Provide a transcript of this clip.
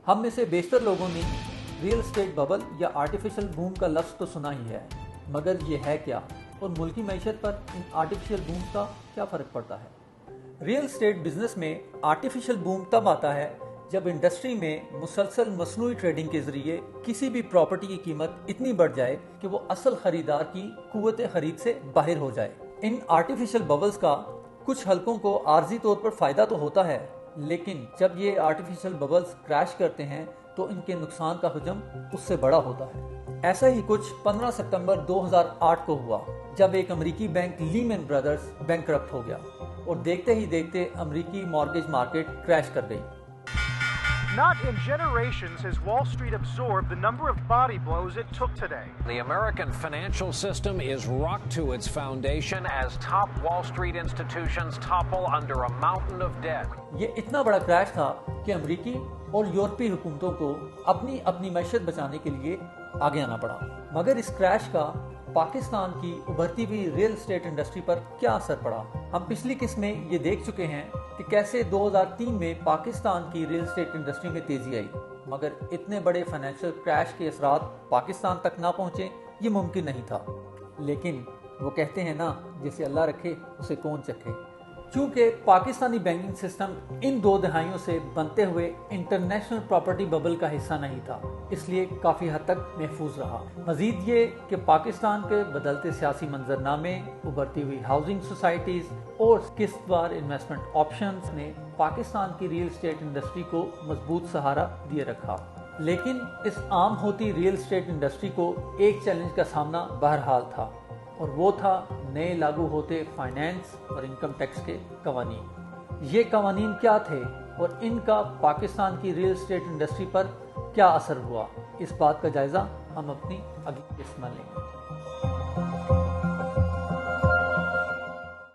ہم میں سے بیشتر لوگوں نے ریئل اسٹیٹ ببل یا آرٹیفیشل بوم کا لفظ تو سنا ہی ہے، مگر یہ ہے کیا اور ملکی معیشت پر ان آرٹیفیشل بوم کا کیا فرق پڑتا ہے؟ ریئل اسٹیٹ بزنس میں آرٹیفیشل بوم تب آتا ہے جب انڈسٹری میں مسلسل مصنوعی ٹریڈنگ کے ذریعے کسی بھی پراپرٹی کی قیمت اتنی بڑھ جائے کہ وہ اصل خریدار کی قوت خرید سے باہر ہو جائے۔ ان آرٹیفیشل ببلز کا کچھ حلقوں کو عارضی طور پر فائدہ تو ہوتا ہے، لیکن جب یہ آرٹیفیشل ببلز کریش کرتے ہیں تو ان کے نقصان کا حجم اس سے بڑا ہوتا ہے۔ ایسا ہی کچھ 15 ستمبر 2008 کو ہوا جب ایک امریکی بینک لیمن برادرز بینکرپٹ ہو گیا اور دیکھتے ہی دیکھتے امریکی مارگیج مارکیٹ کریش کر گئی۔ Not in generations has Wall Street absorbed the number of body blows it took today. The American financial system is rocked to its foundation as top Wall Street institutions topple under a mountain of debt. یہ اتنا بڑا crash تھا کہ امریکی اور یورپی حکومتوں کو اپنی معیشت بچانے کے لیے آگے آنا پڑا۔ مگر اس کریش کا پاکستان کی ابھرتی ہوئی ریئل اسٹیٹ انڈسٹری پر کیا اثر پڑا؟ ہم پچھلی قسط میں یہ دیکھ چکے ہیں کہ کیسے 2003 میں پاکستان کی ریئل اسٹیٹ انڈسٹری میں تیزی آئی، مگر اتنے بڑے فائنینشیل کریش کے اثرات پاکستان تک نہ پہنچے یہ ممکن نہیں تھا۔ لیکن وہ کہتے ہیں نا، جسے اللہ رکھے اسے کون چکھے۔ چونکہ پاکستانی بینکنگ سسٹم ان 2 دہائیوں سے بنتے ہوئے انٹرنیشنل پراپرٹی ببل کا حصہ نہیں تھا، اس لیے کافی حد تک محفوظ رہا۔ مزید یہ کہ پاکستان کے بدلتے سیاسی منظرنامے، ابھرتی ہوئی ہاؤسنگ سوسائٹیز اور قسط وار انویسٹمنٹ آپشنز نے پاکستان کی ریئل اسٹیٹ انڈسٹری کو مضبوط سہارا دیے رکھا۔ لیکن اس عام ہوتی ریئل اسٹیٹ انڈسٹری کو ایک چیلنج کا سامنا بہرحال تھا، اور وہ تھا نئے لاگو ہوتے فائنینس اور انکم ٹیکس کے قوانین۔ یہ قوانین کیا تھے اور ان کا پاکستان کی ریئل اسٹیٹ انڈسٹری پر کیا اثر ہوا؟ اس بات کا جائزہ ہم اپنی اگلی قسط میں لیں گے۔